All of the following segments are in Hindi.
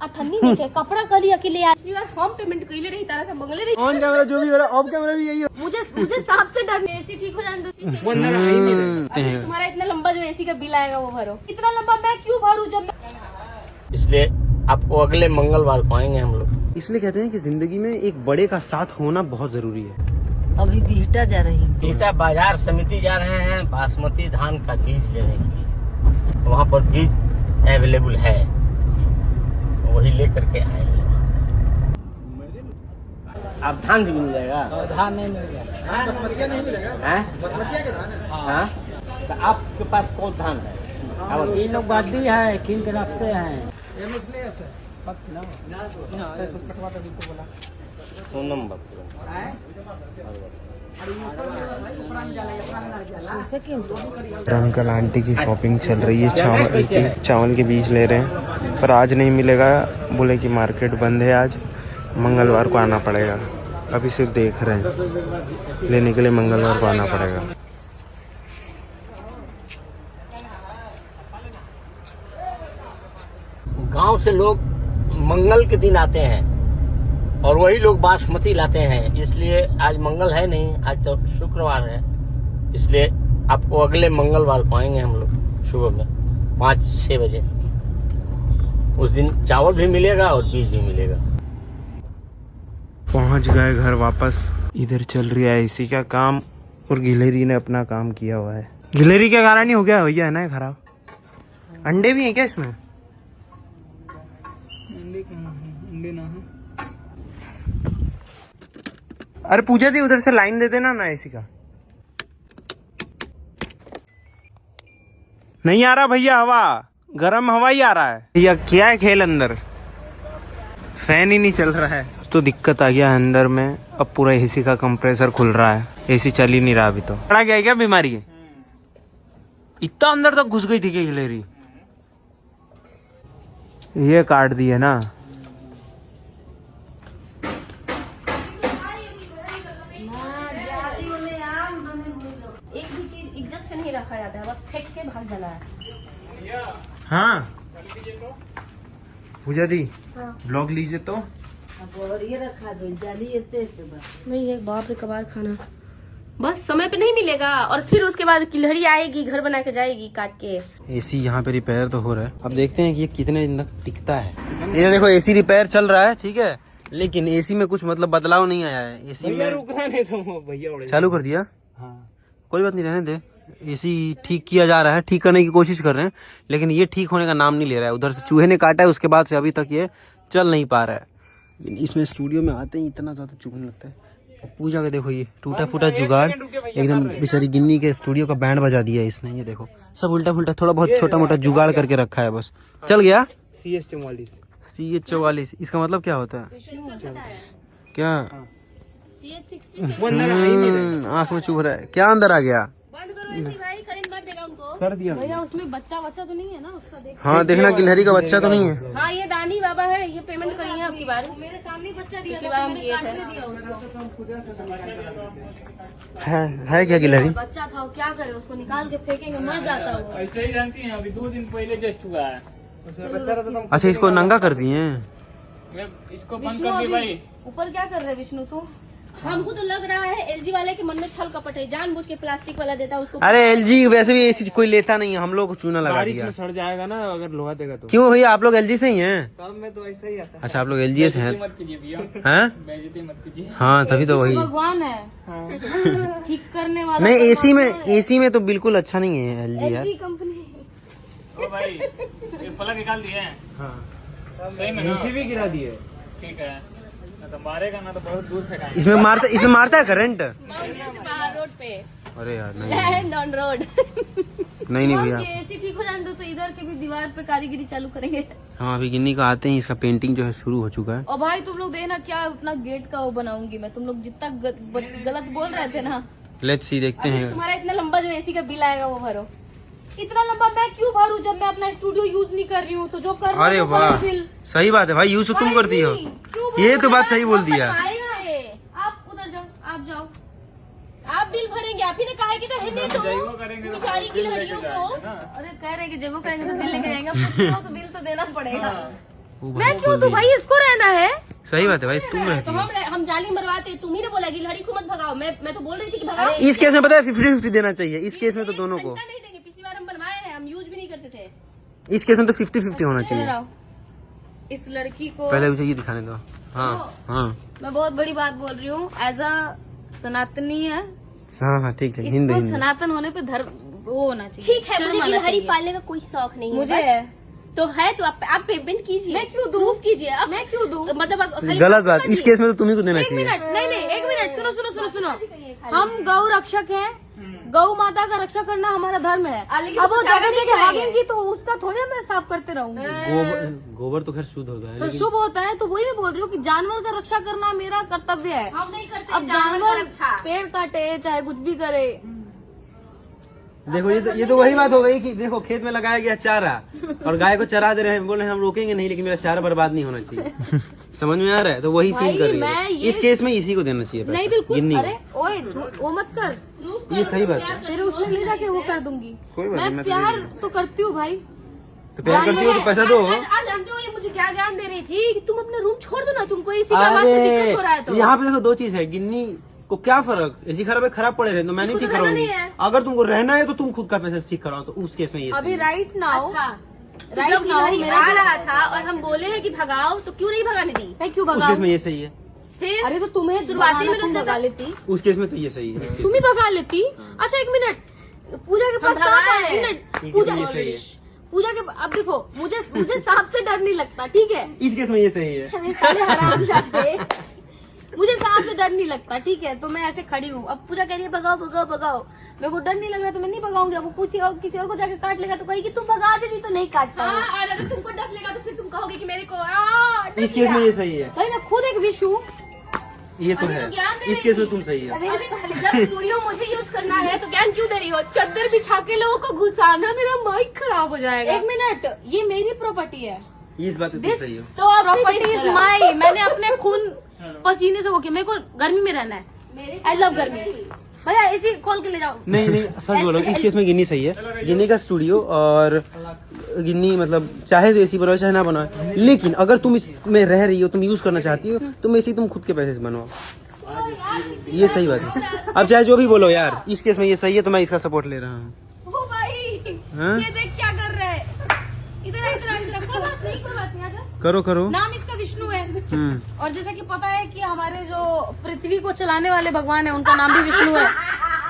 अठन्नी देखे कपड़ा करी अकेले आज बार हम पेमेंट कइले रही तारा से मंगले रही ऑन कैमरा जो भी हो रहा है ऑफ कैमरा भी यही हो। मुझे सांप से डर एसी ठीक हो जाने दो। वो अंदर आ ही नहीं रहे। अभी तुम्हारा इतना लंबा जो एसी का बिल आएगा वो भरो। इतना लंबा मैं क्यों भरूं जब इसलिए आपको अगले मंगलवार को आएंगे हम लोग। इसलिए कहते हैं कि जिंदगी में एक बड़े का साथ होना बहुत जरूरी है। अभी बीटा जा रही हूँ। बीटा बाजार समिति जा रहे हैं बासमती धान का बीज लेने के लिए। तो वहाँ पर बीज अवेलेबल है, वही लेकर के आएंगे वहाँ से। आप धान भी मिल जाएगा? धान नहीं मिलेगा। बासमतिया नहीं मिलेगा। बासमतिया के धान है। हाँ, तो आपके पास कौन धान है? ये लोग गद्दी है, खींच के रखते हैं। सोनम अंकल आंटी की शॉपिंग चल रही है, चावल के बीज ले रहे हैं, पर आज नहीं मिलेगा। बोले कि मार्केट बंद है आज, मंगलवार को आना पड़ेगा। अभी सिर्फ देख रहे हैं, लेने के लिए मंगलवार को आना पड़ेगा। गांव से लोग मंगल के दिन आते हैं और वही लोग बासमती लाते हैं, इसलिए आज मंगल है नहीं, आज तो शुक्रवार है। इसलिए आपको अगले मंगलवार को आएंगे हम लोग सुबह में 5-6 बजे। उस दिन चावल भी मिलेगा और बीज भी मिलेगा। पहुंच गए घर वापस। इधर चल रही है एसी का काम और गिलहरी ने अपना काम किया हुआ है। गिलहरी के कारण ही हो गया भैया, है ना खराब। अंडे भी हैं क्या इसमें? अंडे ना है। अरे पूजा दी उधर से लाइन दे देना ना एसी का। नहीं आ रहा भैया हवा, गर्म हवा ही आ रहा है भैया। क्या है खेल अंदर, फैन ही नहीं चल रहा है तो दिक्कत आ गया अंदर में। अब पूरा एसी का कंप्रेसर खुल रहा है, एसी चल ही नहीं रहा अभी। तो पड़ा गया क्या बीमारी है? इतना अंदर तक घुस गई थी क्या गिलहरी? ये काट दी है ना। एक भी चीज इज्जत से नहीं रखा जाता है, बस फेंक के भाग जाना है। हाँ पूजा दी हाँ। ब्लॉग लीजिए तो। ये रखा दो जाली नहीं है बाप रे, कबार खाना बस समय पे नहीं मिलेगा और फिर उसके बाद गिलहरी आएगी, घर बना के जाएगी काट के। एसी यहाँ पे रिपेयर तो हो रहा है, अब देखते हैं कि ये कितने दिन तक टिकता है। ये देखो एसी रिपेयर चल रहा है, ठीक है, लेकिन एसी में कुछ मतलब बदलाव नहीं आया है। एसी में रुकना नहीं तो भैया चालू कर दिया। हाँ। कोई बात नहीं, रहने दे। एसी ठीक किया जा रहा है, ठीक करने की कोशिश कर रहे हैं, लेकिन ये ठीक होने का नाम नहीं ले रहा है। उधर से चूहे ने काटा है, उसके बाद से अभी तक ये चल नहीं पा रहा है। इसमें स्टूडियो में आते ही इतना ज्यादा चुभने लगता है। पूजा का देखो ये टूटा फूटा जुगाड़, एकदम बेचारी गिन्नी के स्टूडियो का बैंड बजा दिया इसने। ये देखो सब उल्टा फुल्टा, थोड़ा बहुत छोटा मोटा जुगाड़ करके रखा है, बस चल गया। CH44 इसका मतलब क्या होता है? क्या आँख में चुभ रहा है क्या? अंदर आ गया। बंद करो एसी भाई, करंट मार देगा उनको। कर दिया भैया उसमें बच्चा तो नहीं है ना उसका? देख हाँ देखना गिलहरी का बच्चा तो नहीं है। हाँ ये दानी बाबा है, ये पेमेंट करिए आपकी बार। मेरे सामने बच्चा दिया, पिछली बार हम किए थे। है क्या गिलहरी? बच्चा था, क्या करे उसको निकाल के फेंकेंगे, मर जाता वो। ऐसे ही जानती हैं, अभी 2 दिन पहले जस्ट हुआ है। अच्छा इसको नंगा कर दिए हैं। इसको बंद विष्णु कर दी अभी भाई। ऊपर क्या कर रहे विष्णु तू? हमको तो लग रहा है एलजी वाले के मन में छल कपट है, जानबूझ के प्लास्टिक वाला देता है उसको। अरे LG वैसे भी एसी कोई लेता नहीं है, हम लोग को चूना लगा दिया। सड़ जाएगा ना अगर लोहा देगा तो। क्यों भैया आप लोग LG से ही हैं? सब में तो ऐसा ही आता है। अच्छा आप लोग LG से हैं? मत कीजिए भैया, हैं? बेइज्जती मत कीजिए। हाँ तभी तो वही। भगवान है ठीक करने वाला। नहीं एसी में तो बिल्कुल अच्छा नहीं है LG यार। LG company. ओ भाई ये पलक निकाल दिए हैं। हाँ सही में ना? भी गिरा दिए। ठीक है ना, तो मारेगा ना तो बहुत दूर फेंकाएंगे। इसमें मारता है करंट? बाहर रोड पे, अरे यार नहीं लैंड ऑन रोड। नहीं भैया। एसी ठीक हो जाने दो तो इधर के भी दीवार पे कारीगरी चालू करेंगे। हाँ अभी गिन्नी का आते ही इसका पेंटिंग जो है शुरू हो चुका है। और भाई तुम लोग देखना क्या अपना गेट का वो बनाऊंगी मैं। तुम लोग जितना गलत बोल रहे थे ना, लेट्स सी देखते हैं। तुम्हारा इतना लंबा जो एसी का बिल आएगा वो भरो। इतना लंबा मैं क्यों भरूं जब मैं अपना स्टूडियो यूज नहीं कर रही हूँ? तो जो कर अरे वाह सही बात है भाई, यूज तो तुम करती हो। ये तो बात सही बोल दिया। आप उधर जाओ, आप जाओ, आप बिल भरेंगे। आप ही ने कहा है कि रहने दो बेचारी गिलहरियों को। अरे कह रहे हैं कि जब वो करेंगे तो बिल लेके जाएंगे, तो बिल तो देना पड़ेगा। मैं क्यों दूं भाई, इसको रहना है। सही बात है भाई, तुम रहती तो हो। हम जाली मरवाते, तुम ही ने बोला गिलहरी को मत भगाओ। मैं तो बोल रही थी कि भगाओ। इस केस में पता है 50-50 देना चाहिए, इस केस में तो दोनों को। नहीं देंगे, पिछली बार हम बनवाए हैं, हम यूज भी नहीं करते थे। इस केस में तो 50-50 होना चाहिए। इस लड़की को पहले मुझे ये दिखाने दो। हाँ हाँ मैं बहुत बड़ी बात बोल रही हूँ, एज अ सनातनी है, हाँ हाँ ठीक है, इसको हिंदू हिंदू। सनातन होने पे धर्म वो होना चाहिए। ठीक है, मुझे गिलहरी पालने का कोई शौक नहीं है, मुझे बस। है। तो है तो आप पेमेंट कीजिए। मैं क्यों दूं? प्रूफ कीजिए। अब मैं क्यों दूं? मतलब खाली गलत बात, इस केस में तो तुम्ही को देना एक चाहिए। मिनट, नहीं एक मिनट, सुनो। हम गौ रक्षक हैं, गौ माता का रक्षा करना हमारा धर्म है। लेकिन अब वो उसको जगह नहीं जगह करेंगे। हागेंगी तो उसका थोड़ी मैं साफ करते रहूंगी। गोबर तो खैर शुद्ध होता है, तो शुभ होता है, तो वही मैं बोल रही हूँ कि जानवर का रक्षा करना मेरा कर्तव्य है। हम नहीं करते अब जानवर का जानवर रक्षा। पेड़ काटे चाहे कुछ भी करे, देखो ये तो वही बात हो गई कि देखो खेत में लगाया गया चारा और गाय को चरा दे रहे हैं, बोल रहे हैं हम रोकेंगे नहीं, लेकिन मेरा चारा बर्बाद नहीं होना चाहिए। समझ में आ रहा है? तो वही सीन कर रही मैं है। ये- इस केस में इसी को देना चाहिए पैसा। नहीं बिल्कुल। गिन्नी अरे ओए झूठ वो मत कर, को। ये सही बात है। तेरे उसमें ले जाके वो कर दूंगी। कोई बात नहीं, मैं मैं तो प्यार दे तो करती हूँ भाई। तो प्यार करती हो तो पैसा दो। आज जानते हो ये मुझे क्या ज्ञान दे रही थी कि तुम अपना रूम छोड़ दो ना, तुमको इसी की आवाज से दिक्कत हो रहा है। तो अरे यहाँ पे देखो दो चीज है, गिन्नी को क्या फर्क, ऐसी खराब है, खराब पड़े रहे तो मैं नहीं ठीक कराऊंगी। अगर तुमको रहना है तो तुम खुद का पैसा ठीक कराओ, तो उस केस में ये अभी सही है। राइट नाउ अच्छा, राइट जब नाउ गिलहरी मेरा आ जो- रहा था और हम बोले हैं कि भगाओ, तो क्यों नहीं भगाने दी? मैं क्यों उस भगाऊं? केस में ये सही है, फिर अरे तो तुम्हें शुरुआती में भगाना तुम लगता भगा था। लेती, उस केस में तो ये सही है। तुम ही भगा लेती। अच्छा एक मिनट, पूजा के पास हम सांप भगाए है। हैं। एक मिनट, ठीक है, पूजा ये सही है। पूजा के अब देखो, मुझे सांप से डर नहीं लगता, ठीक है? इस केस में ये सही है। अरे साले हरामजादे। मुझे सांप से डर नहीं लगता, ठीक है? तो मैं ऐसे खड़ी हूँ। अब पूजा कह रही है भगाओ भगाओ भगाओ, मेरे को डर नहीं लग रहा तो मैं नहीं भगाऊंगी। अब वो किसी और को जाके काट लेगा तो कहेगी तुम भगा देती तो नहीं काटता हूँ। हाँ, और अगर तुमको डस लेगा तो फिर तुम कहोगे कि मेरे को इस केस में ये सही है, भाई मैं खुद एक विश हूँ। ये तो है। इस केस में तुम सही है। जब स्टूडियो मुझे यूज करना है तो ज्ञान क्यों दे रही हो? चद्दर बिछा के लोगों को घुसाना, मेरा माइक खराब हो जाएगा। एक मिनट, ये मेरी प्रॉपर्टी है। इस बात में तुम सही हो। तो आप प्रॉपर्टी इज माई। मैंने अपने खून पसीने से वो किया। मेरे को गर्मी में रहना है। आई लव गर्मी। भैया एसी खोल के ले जाओ। नहीं सच बोल रहा हूँ, इस केस में गिन्नी सही है। गिन्नी का स्टूडियो और गिन्नी मतलब चाहे तो एसी बनाओ चाहे ना बनाओ, लेकिन अगर तुम इसमें रह रही हो, तुम यूज करना चाहती हो, तुम एसी तुम खुद के पैसे से बनवाओ। ये सही बात है। अब चाहे जो भी बोलो यार, इस केस में ये सही है, तो मैं इसका सपोर्ट ले रहा हूँ। ओ भाई हाँ? ये देख क्या कर रहे हैं। इधर इधर कोई बात नहीं आजा। करो। नाम इसका विष्णु है। हम्म। और जैसा कि पता है कि हमारे जो पृथ्वी को चलाने वाले भगवान है, उनका नाम भी विष्णु है,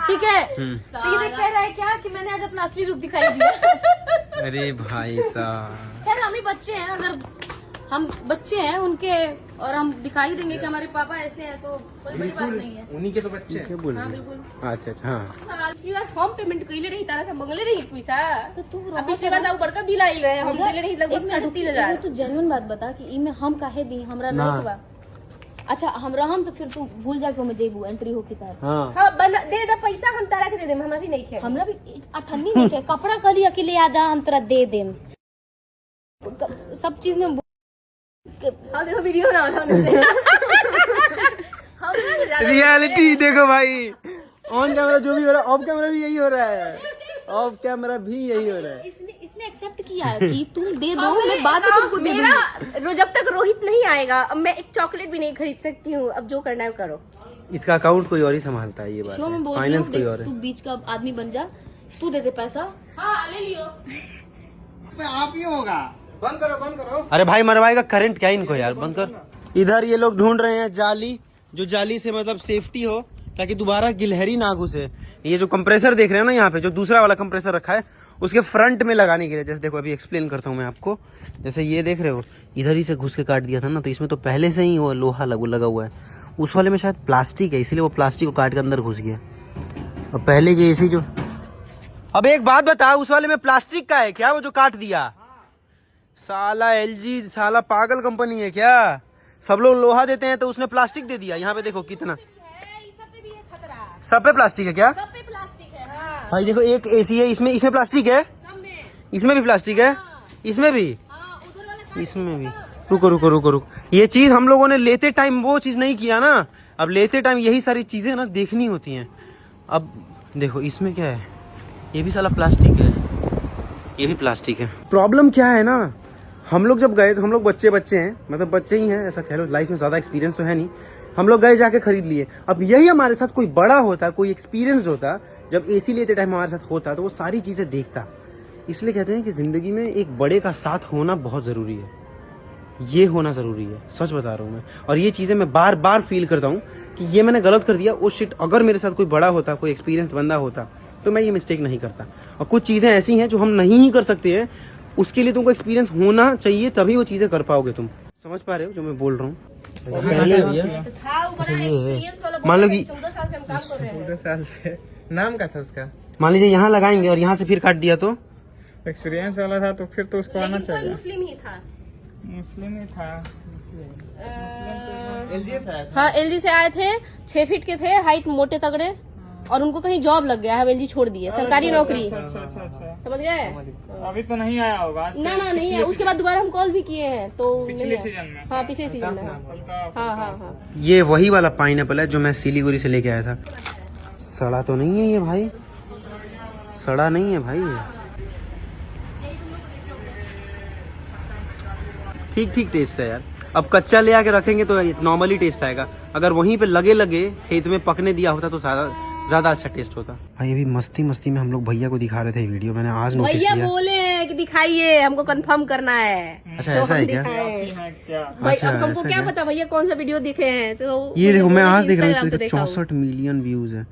ठीक है? तो ये देख कह रहा है क्या कि मैंने आज अपना असली रूप दिखाई दिया। अरे भाई साहब, खैर हम ही बच्चे हैं, अगर हम बच्चे हैं उनके और हम दिखाई देंगे कि हमारे पापा ऐसे हैं, तो कोई बड़ी बात नहीं है। उन्हीं के तो बच्चे हैं। क्या बोल रही बिल्कुल। अच्छा हाँ। पिछली बार हम पेमेंट कैले रही, तारा से मंगले रही पैसा। तो तू अब पिछली बार तो बड़का बिल आई रहे, हम देले रही लगभग 30,000। तू जेन्युइन बात बता कि ई में हम काहे दी, हमरा ना। नहीं बा। अच्छा हम रहम तो फिर तू भूल जा के में जेबू एंट्री होके तार। हाँ हाँ दे दे पैसा, हम तारा के दे दे, हमरा भी नहीं खे। हमरा भी अठन्नी नहीं है, कपड़ा कली अकेले आधा हम तेरा दे देम। सब चीज में हाँ देखो वीडियो ना रियलिटी देखो भाई, ऑन कैमरा जो भी हो रहा है, ऑफ कैमरा भी यही हो रहा है, ऑफ कैमरा भी यही हो रहा है। इसने एक्सेप्ट किया है कि तुम दे दो, मैं बाद में तुमको दे दूंगी। मेरा जब तक रोहित नहीं आएगा, अब मैं एक चॉकलेट भी नहीं खरीद सकती हूँ। अब जो करना है वो करो। इसका अकाउंट कोई और ही संभालता है, ये बात क्यों मैं है। बोल रही फाइनेंस हूँ, कोई और देख, है। तू बीच का आदमी बन जा, तू दे दे पैसा। हाँ ले लियो। आप ही होगा। बंद करो। अरे भाई मरवाएगा करंट क्या इनको यार, बंद कर। इधर ये लोग ढूंढ रहे हैं जाली, जो जाली से मतलब सेफ्टी हो, ताकि दोबारा गिलहरी ना घुसे। ये जो कंप्रेसर देख रहे हैं ना यहाँ पे, जो दूसरा वाला कंप्रेसर रखा है, उसके फ्रंट में लगाने के लिए। जैसे देखो अभी एक्सप्लेन करता हूँ मैं आपको। जैसे ये देख रहे हो, इधर ही से घुस के काट दिया था ना, तो इसमें तो पहले से ही वो लोहा लगा हुआ है। उस वाले में शायद प्लास्टिक है, इसलिए वो प्लास्टिक को काट के अंदर घुस गया। और पहले के ऐसी जो, अब एक बात बता, उस वाले में प्लास्टिक का है क्या, वो जो काट दिया? साला एलजी साला पागल कंपनी है क्या? सब लोग लोहा देते हैं तो उसने प्लास्टिक दे दिया। यहाँ पे देखो कितना, सब पे प्लास्टिक है क्या? सब पे प्लास्टिक है। हाँ भाई देखो एक एसी है, इसमें प्लास्टिक है, सब में। इसमें भी प्लास्टिक है, इसमें भी, हाँ उधर वाला इसमें भी। रुको। ये चीज हम लोगों ने लेते टाइम वो चीज नहीं किया ना। अब लेते टाइम यही सारी चीजें ना देखनी होती हैं। अब देखो इसमें क्या है, ये भी साला प्लास्टिक है, ये भी प्लास्टिक है। प्रॉब्लम क्या है ना, हम लोग जब गए तो हम लोग बच्चे हैं, मतलब बच्चे ही हैं, ऐसा कह लो, लाइफ में ज़्यादा एक्सपीरियंस तो है नहीं। हम लोग गए जाके खरीद लिए। अब यही हमारे साथ कोई बड़ा होता, कोई एक्सपीरियंस होता, जब एसी लेते टाइम हमारे साथ होता तो वो सारी चीज़ें देखता। इसलिए कहते हैं कि ज़िंदगी में एक बड़े का साथ होना बहुत ज़रूरी है, ये होना ज़रूरी है, सच बता रहा हूँ मैं। और ये चीज़ें मैं बार बार फील करता हूँ कि ये मैंने गलत कर दिया। ओ शिट, अगर मेरे साथ कोई बड़ा होता, कोई एक्सपीरियंस बंदा होता तो मैं ये मिस्टेक नहीं करता। और कुछ चीज़ें ऐसी हैं जो हम नहीं ही कर सकते हैं, उसके लिए तुमको एक्सपीरियंस होना चाहिए, तभी वो चीज़ें कर पाओगे। तुम समझ पा रहे हो जो मैं बोल रहा हूँ? मान लो कि 14 साल से हम काम कर रहे हैं। 14 साल से नाम का था उसका, मान लीजिए यहाँ लगाएंगे और यहाँ से फिर काट दिया तो एक्सपीरियंस वाला था तो फिर तो उसको आना लेकिन कोई चाहिए। मुस्लिम ही था। मुस्लिम ही था। हाँ, एलजी से आए थे, 6 फीट के थे, हाइट मोटे तगड़े, और उनको कहीं जॉब लग गया है, एलजी छोड़ दिए, सरकारी नौकरी। अच्छा। समझ गए? अभी तो नहीं आया होगा आज से। ना नहीं है। उसके बाद दोबारा हम कॉल भी किए हैं तो पिछले नहीं है। सीजन में। हाँ, पिछले सीजन में। हल्का हाँ। ये वही वाला पाइनएप्पल है जो मैं सिलीगुड़ी से लेके आया था। सड़ा तो नहीं है ये भाई? सड़ा नहीं है भाई ये। ठीक टेस्ट है यार। अब कच्चा ले आके रखेंगे तो नॉर्मली टेस्ट आएगा, अगर वहीं पे लगे खेत में पकने दिया होता तो ज्यादा अच्छा टेस्ट होता। भाई अभी मस्ती में हम लोग भैया को दिखा रहे थे वीडियो, मैंने आज नोटिस किया। भैया बोले कि दिखाइए, हमको कंफर्म करना है। अच्छा ऐसा है क्या? क्या भाई अच्छा, अब हमको ऐसा क्या क्या? पता भैया कौन सा वीडियो देखे हैं। तो ये देखो, मैं आज देख रहा Instagram हूँ, पे देखा हूँ। 64 मिलियन व्यूज है,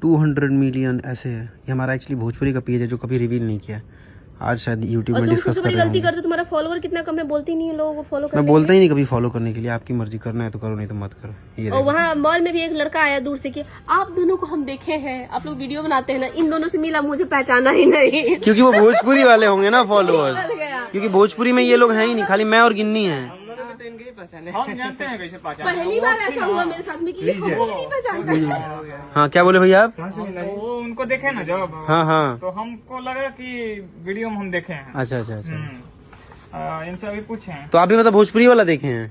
200 मिलियन ऐसे है। ये हमारा एक्चुअली भोजपुरी का पेज है जो कभी रिवील नहीं किया है। आज शायद यूट्यूब और में तुम डिस्कस सबसे कर बड़ी रहे गलती होंगे। करते, तुम्हारा फॉलोवर कितना कम है, बोलती नहीं है लोगों को फॉलो मैं करने बोलता ही नहीं कभी फॉलो करने के लिए, आपकी मर्जी, करना है तो करो, नहीं तो मत करो। ये और देखो। वहाँ मॉल में भी एक लड़का आया दूर से कि आप दोनों को हम देखे हैं, आप लोग वीडियो बनाते हैं ना, इन दोनों से मिला, मुझे पहचाना ही नहीं। क्योंकि वो भोजपुरी वाले होंगे ना फॉलोअर्स, चल गया। क्योंकि भोजपुरी में ये लोग हैं ही नहीं, खाली मैं और गिन्नी हैं। हम जानते हैं कैसे पहचान। पहली बार ऐसा हुआ मेरे साथ में कि हमको नहीं पहचानता। हाँ क्या बोले भैया आप? वो उनको देखे ना जब, हाँ तो हमको लगा कि वीडियो में हम देखे हैं। अच्छा। इनसे अभी पूछे हैं। तो आप भी मतलब भोजपुरी वाला देखे हैं?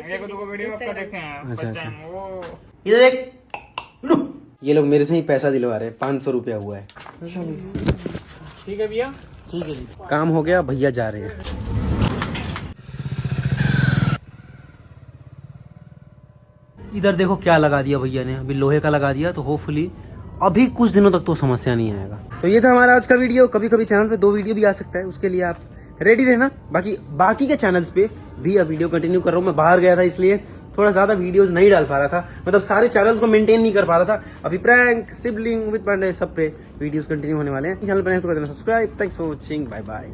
एक दो वीडियो आपका देखे हैं। अच्छा। first time, वो ये देख, ये लोग मेरे से ही पैसा दिलवा रहे हैं, 500 रुपया हुआ है। ठीक है भैया, ठीक है जी, काम हो गया, भैया जा रहे हैं। इधर देखो क्या लगा दिया भैया ने, अभी लोहे का लगा दिया, तो होपफुली अभी कुछ दिनों तक तो समस्या नहीं आएगा। तो ये था हमारा आज का वीडियो। कभी कभी चैनल पे 2 वीडियो भी आ सकता है, उसके लिए आप रेडी रहना। बाकी के चैनल्स पे भी अब वीडियो कंटिन्यू कर रहा हूँ। मैं बाहर गया था इसलिए थोड़ा ज्यादा वीडियोस नहीं डाल पा रहा था, मतलब सारे चैनल्स को मेंटेन नहीं कर पा रहा था। अभी प्रैंक, सिबलिंग विद पांडे सब पे वीडियोस कंटिन्यू होने वाले हैं। चैनल पर नए तो कर देना subscribe. Thanks for watching, bye bye.